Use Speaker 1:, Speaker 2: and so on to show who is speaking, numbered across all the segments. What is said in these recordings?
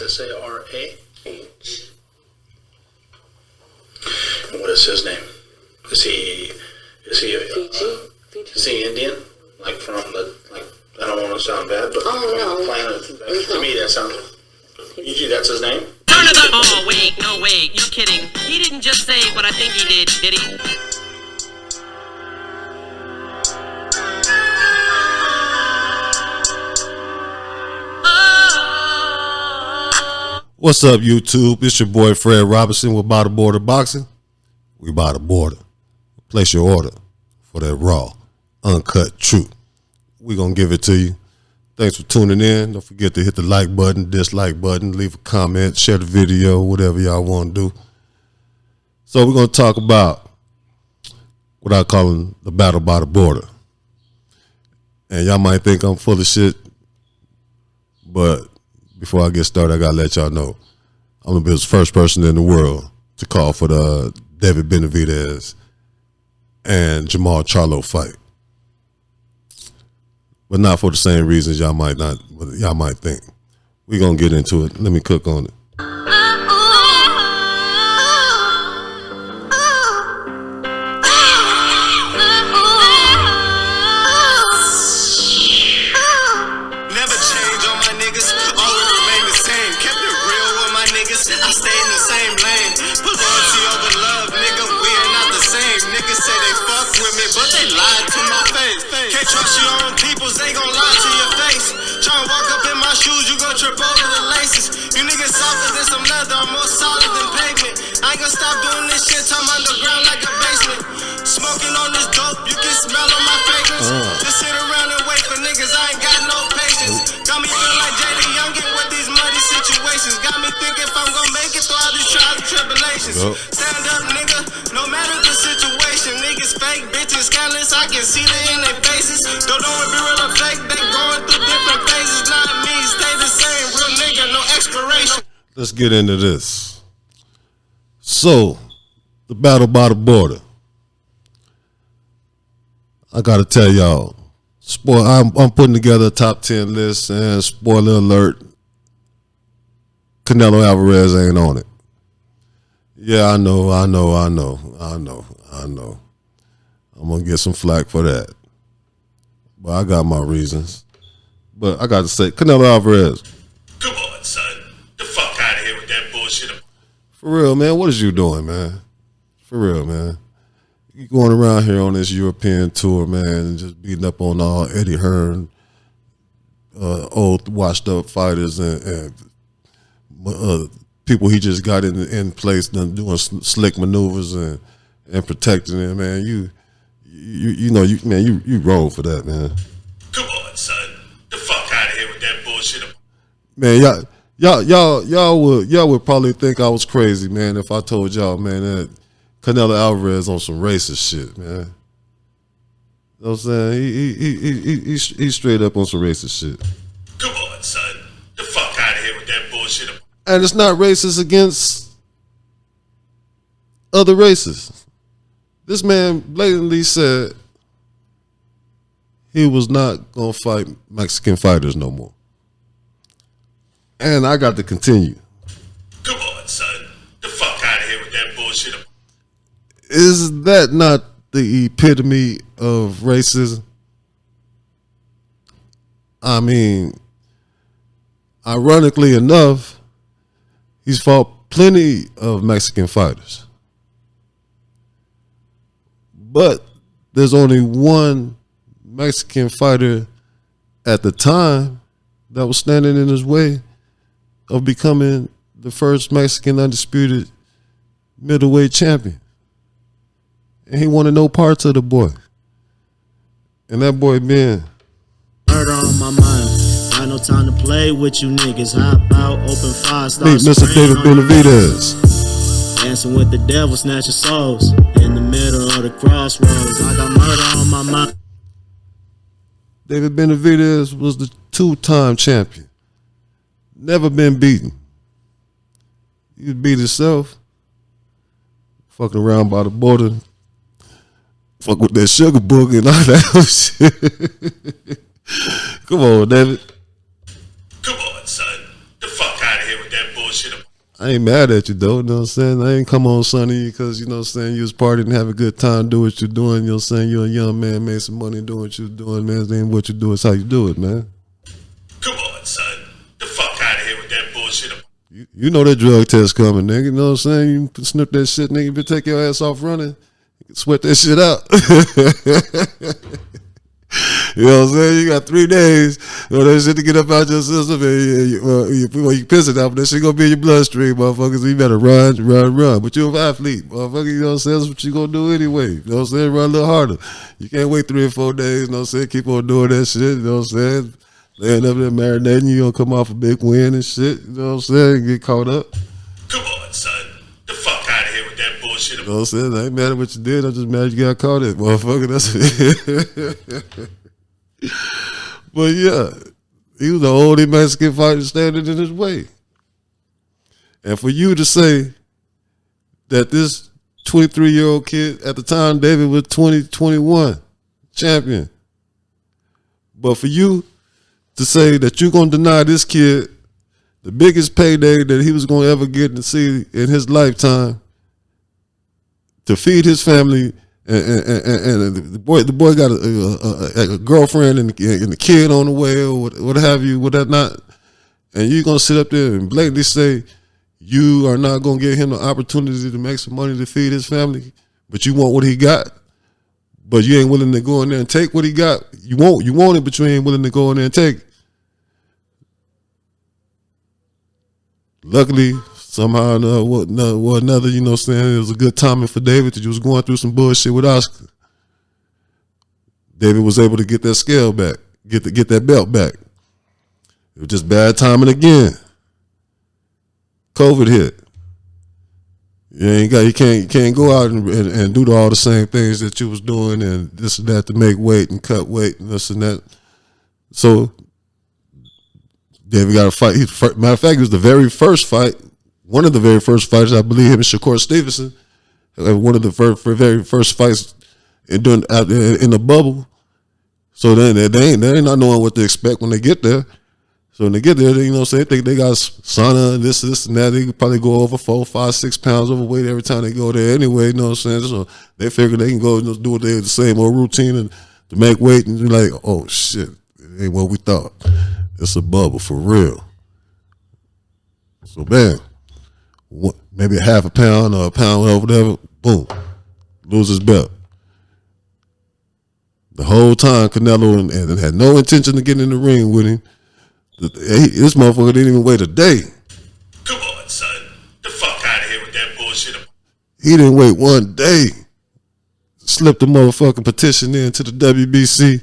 Speaker 1: S-A-R-A-H. What is his name? Is he Indian? Like from the, like, I don't want to sound bad, but from the planet. To me, that sounds. Usually, that's his name.
Speaker 2: Turn it up. Oh wait, no wait, you're kidding. He didn't just say what I think he did he?
Speaker 3: What's up, YouTube? It's your boy Fred Robinson with By the Border Boxing. We by the border. Place your order for that raw, uncut truth. We're going to give it to you. Thanks for tuning in. Don't forget to hit the like button, dislike button, leave a comment, share the video, whatever y'all want to do. So we're going to talk about what I call the battle by the border. And y'all might think I'm full of shit, but before I get started, I got to let y'all know I'm the first person in the world to call for the David Benavidez and Jamal Charlo fight. But not for the same reasons y'all might think. We're going to get into it. Let me cook on it.
Speaker 4: I stay in the same lane. Put loyalty over love, nigga. We are not the same. Niggas say they fuck with me, but they lied to my face. Can't trust your own peoples, they gon' lie to your face. Tryna walk up in my shoes, you gon' trip over the laces. You niggas softer than some leather, I'm more solid than pavement. I ain't gon' stop doing this shit, I'm underground like a basement. Smoking on this dope, you can smell on my fragrance. Just sit around and wait for niggas, I ain't got no patience. Got me feeling like Jada Youngin with these muddy situations. Got me thinking if I'm gon' make it through all these trials and tribulations. Stand up, nigga, no matter the situation. Niggas fake, bitches scandalous, I can see it in their faces. Don't know if be real or fake, they going through different phases. Not me, stay the same, real nigga, no expiration.
Speaker 3: Let's get into this. So, the battle by the border. I gotta tell y'all, I'm putting together a top 10 list, and spoiler alert, Canelo Alvarez ain't on it. Yeah, I know. I'm gonna get some flack for that, but I got my reasons. But I got to say, Canelo Alvarez.
Speaker 5: Come on, son. The fuck out of here with that bullshit.
Speaker 3: For real, man. What is you doing, man? For real, man. You going around here on this European tour, man, and just beating up on all Eddie Hearn, old washed up fighters and people he just got in place and doing slick maneuvers and protecting him, man. You wrong for that, man.
Speaker 5: Come on, son. The fuck out of here with that bullshit.
Speaker 3: Man, y'all would probably think I was crazy, man, if I told y'all, man, that Canelo Alvarez on some racist shit, man. You know what I'm saying? He's straight up on some racist shit.
Speaker 5: Come on, son. The fuck out of here with that bullshit.
Speaker 3: And it's not racist against other races. This man blatantly said he was not going to fight Mexican fighters no more. And I got to continue.
Speaker 5: Come on, son. The fuck out of here with that bullshit.
Speaker 3: Is that not the epitome of racism? I mean, ironically enough, he's fought plenty of Mexican fighters. But there's only one Mexican fighter at the time that was standing in his way of becoming the first Mexican undisputed middleweight champion. And he wanted no parts of the boy. And that boy being
Speaker 6: murder on my mind. I no time to play with you niggas. Hop out, open fire, start
Speaker 3: Mr. David Benavidez.
Speaker 6: Dancing with the devil, snatching souls. In the middle of the crossroads, I got murder on my mind.
Speaker 3: David Benavidez was the 2-time champion. Never been beaten. He beat himself. Fucking around by the border. Fuck with that sugar book and all that shit. Come on, David.
Speaker 5: Come on, son. The fuck out of here with bullshit.
Speaker 3: I ain't mad at you though, you know what I'm saying? I ain't come on Sunny because, you know what I'm saying, you was partying and having a good time, do what you're doing, you know what I'm saying? You're a young man, made some money doing what you're doing, man. It ain't what you do, it's how you do it, man.
Speaker 5: Come on, son. The fuck out of here with that bullshit.
Speaker 3: You know that drug test coming, nigga, you know what I'm saying? You can snip that shit, nigga, you take your ass off running, you can sweat that shit out. You know what I'm saying? You got 3 days for that shit to get up out your system, and you piss it out, but that shit gonna be in your bloodstream, motherfuckers. So you better run. But you're an athlete, motherfucker. You know what I'm saying? That's what you gonna do anyway. You know what I'm saying? Run a little harder. You can't wait 3 or 4 days. You know what I'm saying? Keep on doing that shit. You know what I'm saying? Laying up there marinating, you gonna come off a big win and shit. You know what I'm saying? Get caught up.
Speaker 5: Come on, son. The fuck out of here with that bullshit.
Speaker 3: You know what I'm saying? I ain't mad at what you did. I'm just mad you got caught it, motherfucker. That's it. But yeah, he was the only Mexican fighter standing in his way. And for you to say that this 23-year-old kid, at the time David was 21 champion, but for you to say that you're going to deny this kid the biggest payday that he was going to ever get to see in his lifetime to feed his family, and the boy got a girlfriend and a kid on the way, or what have you, what that not, and you're gonna sit up there and blatantly say you are not gonna give him the opportunity to make some money to feed his family, but you want what he got, but you ain't willing to go in there and take what he got. You want it, but you ain't willing to go in there and take it. Luckily, somehow or another, you know what I'm saying, it was a good timing for David that you was going through some bullshit with Oscar. David was able to get that scale back, get that belt back. It was just bad timing again. COVID hit. You can't go out and do all the same things that you was doing and this and that to make weight and cut weight and this and that. So David got a fight. Matter of fact, it was the very first fight. One of the very first fights, I believe, him and Shakur Stevenson, one of the very first fights in the bubble. So then they ain't not knowing what to expect when they get there. So when they get there, you know what I'm saying, they got sauna and this and that. They could probably go over 4, 5, 6 pounds overweight every time they go there anyway, you know what I'm saying? So they figure they can go and do the same old routine and to make weight and be like, oh shit, it ain't what we thought. It's a bubble for real. So bam. Maybe a half a pound or a pound or whatever, boom, lose his belt. The whole time Canelo and had no intention of getting in the ring with him. This motherfucker didn't even wait a day.
Speaker 5: Come on, son. The fuck out of here with that bullshit.
Speaker 3: He didn't wait one day. Slipped the motherfucking petition in to the WBC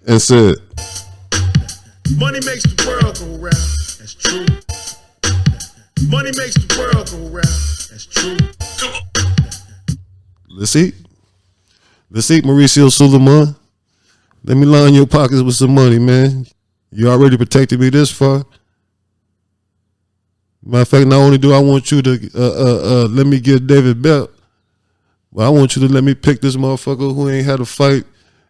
Speaker 3: and said,
Speaker 7: money makes the world go round. That's true. Money makes the world go round. That's true.
Speaker 5: Come on.
Speaker 3: Let's eat, Mauricio Suleiman. Let me line your pockets with some money, man. You already protected me this far. Matter of fact, not only do I want you to let me get David belt, but I want you to let me pick this motherfucker who ain't had a fight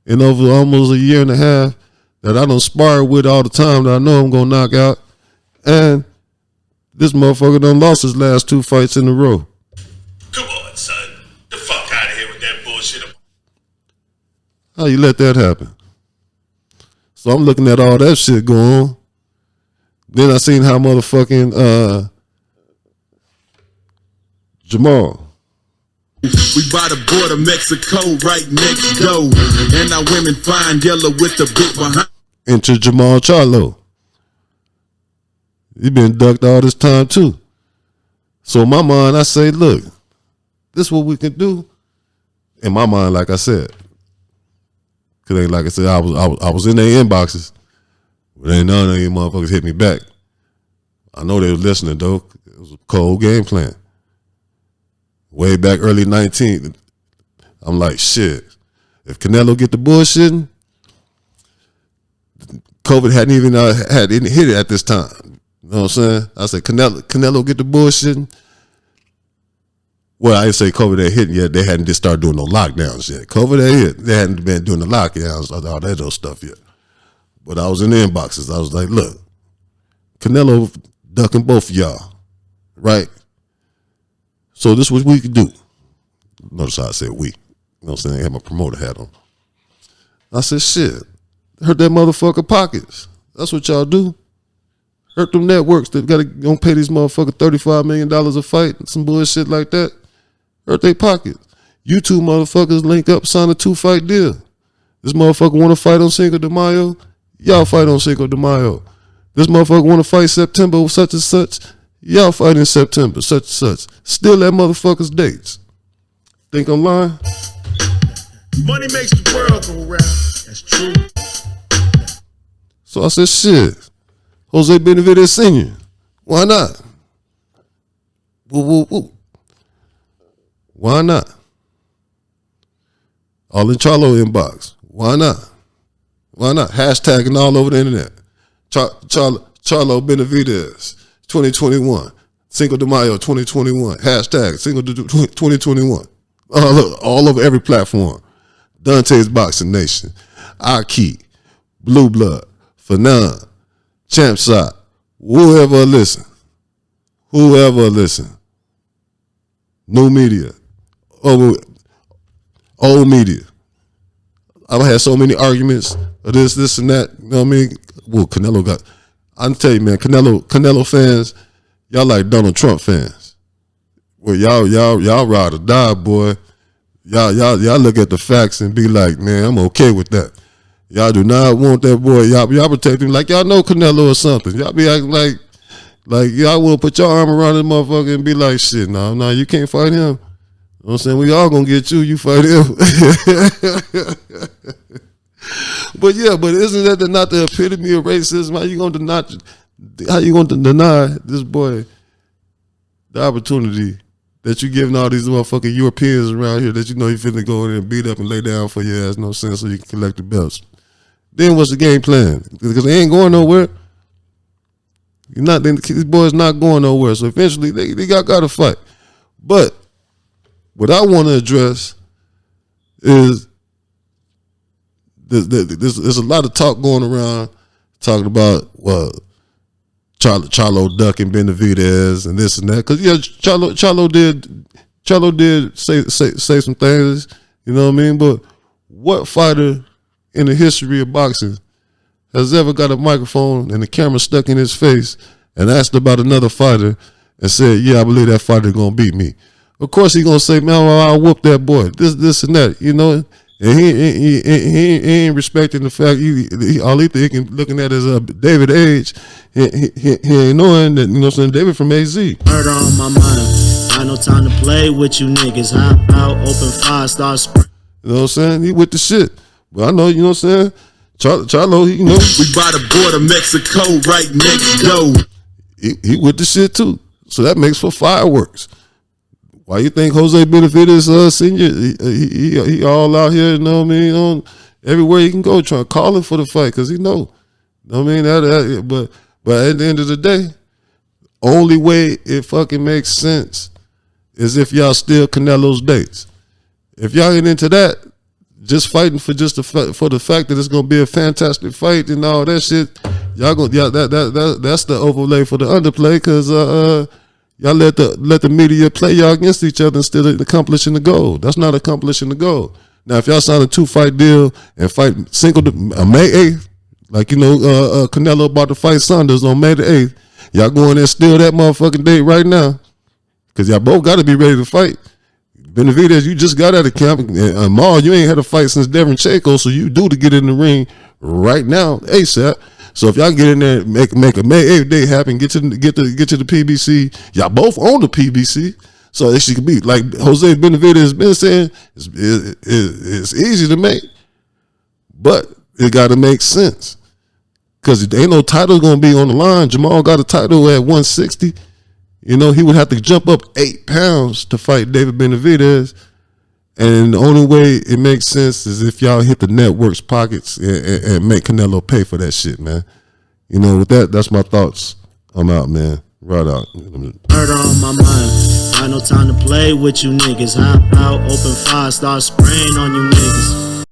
Speaker 3: in over almost a year and a half that I done sparred with all the time that I know I'm gonna knock out, and this motherfucker done lost his last 2 fights in a row.
Speaker 5: Come on, son. The fuck out of here with that bullshit.
Speaker 3: How you let that happen? So I'm looking at all that shit going on. Then I seen how motherfucking Jamal.
Speaker 7: We by the border, Mexico, right next door. And our women fine yellow with the big behind.
Speaker 3: Into Jamal Charlo. He been ducked all this time too. So in my mind, I say, look, this is what we can do. In my mind, like I said, because like I said, I was in their inboxes, but ain't none of these motherfuckers hit me back. I know they were listening though. It was a cold game plan. Way back early 19, I'm like, shit. If Canelo get the bullshitting, COVID hadn't even hit it at this time. You know what I'm saying? I said, Canelo get the bullshitting. Well, I didn't say COVID ain't hitting yet. They hadn't just started doing no lockdowns yet. COVID ain't hit. They hadn't been doing the lockdowns, all that other stuff yet. But I was in the inboxes. I was like, look, Canelo ducking both of y'all. right? So this is what we could do. Notice how I said we. You know what I'm saying? I had my promoter hat on. I said, shit, hurt that motherfucker pockets. That's what y'all do. Hurt them networks that gonna pay these motherfuckers $35 million a fight and some bullshit like that. Hurt their pockets. You two motherfuckers link up, sign a 2-fight deal. This motherfucker want to fight on Cinco de Mayo. Y'all fight on Cinco de Mayo. This motherfucker want to fight September such and such. Y'all fight in September such and such. Still that motherfucker's dates. Think I'm lying?
Speaker 7: Money makes the world go round. That's true.
Speaker 3: So I said, shit. Jose Benavidez Sr. Why not? Woo, woo, woo. Why not? All in Charlo inbox. Why not? Why not? Hashtagging all over the internet. Charlo Benavidez 2021. Cinco de Mayo 2021. Hashtag Cinco de 2021. All over every platform. Dante's Boxing Nation. Aki. Blue Blood. Fanon. Champ Shot. Whoever listen. New media. Old media. I've had so many arguments of this and that. You know what I mean? Well, Canelo got. I'm telling you, man, Canelo fans, y'all like Donald Trump fans. Well, y'all ride or die, boy. Y'all look at the facts and be like, man, I'm okay with that. Y'all do not want that boy. Y'all protect him like y'all know Canelo or something. Y'all be acting like y'all will put your arm around this motherfucker and be like, shit, no, you can't fight him. You know what I'm saying? We all gonna get you fight him. But isn't that not the epitome of racism? How you gonna deny this boy the opportunity that you giving all these motherfucking Europeans around here that you know you finna go in and beat up and lay down for your ass, no sense, so you can collect the belts? Then what's the game plan? Because they ain't going nowhere. These boys not going nowhere. So eventually they got to fight. But what I want to address is there's a lot of talk going around talking about Charlo ducking Benavidez and this and that. Because Charlo did say some things, you know what I mean? But what fighter in the history of boxing has ever got a microphone and the camera stuck in his face and asked about another fighter and said, yeah, I believe that fighter gonna beat me? Of course he gonna say, man, I'll whoop that boy, this and that, you know? And he ain't respecting the fact all he looking at is David age. He ain't knowing that, you know what I'm saying, David from AZ.
Speaker 6: Murder on my mind. Got no time to play with you niggas. Hop out, open fire, start spraying.
Speaker 3: You know what I'm saying? He with the shit. But I know, you know what I'm saying? Charlo, you know.
Speaker 7: We by the border, Mexico, right next door.
Speaker 3: He with the shit too. So that makes for fireworks. Why you think Jose Benavidez Senior? He all out here, you know what I mean? On everywhere he can go, trying to call him for the fight because he know. You know what I mean? But at the end of the day, only way it fucking makes sense is if y'all steal Canelo's dates. If y'all ain't into that, just fighting for for the fact that it's gonna be a fantastic fight and all that shit, that's the overlay for the underplay because y'all let the media play y'all against each other instead of accomplishing the goal. That's not accomplishing the goal. Now, if y'all sign a 2-fight deal and fight May 8th, like you know, Canelo about to fight Saunders on May the 8th, y'all go in there and steal that motherfucking date right now because y'all both got to be ready to fight. Benavidez, you just got out of camp. And Maul, you ain't had a fight since Devin Chaco, so you due to get in the ring right now, ASAP. So if y'all get in there and make a May 8th day happen, get to the PBC, y'all both own the PBC. So it should be like Jose Benavidez has been saying, it's easy to make, but it got to make sense because there ain't no title gonna be on the line. Jamal got a title at 160. You know, he would have to jump up 8 pounds to fight David Benavidez. And the only way it makes sense is if y'all hit the network's pockets and make Canelo pay for that shit, man. You know, with that, that's my thoughts. I'm out, man. Right out.
Speaker 6: Murder on my mind. Got no time to play with you niggas. Hop out, open fire, start spraying on you niggas.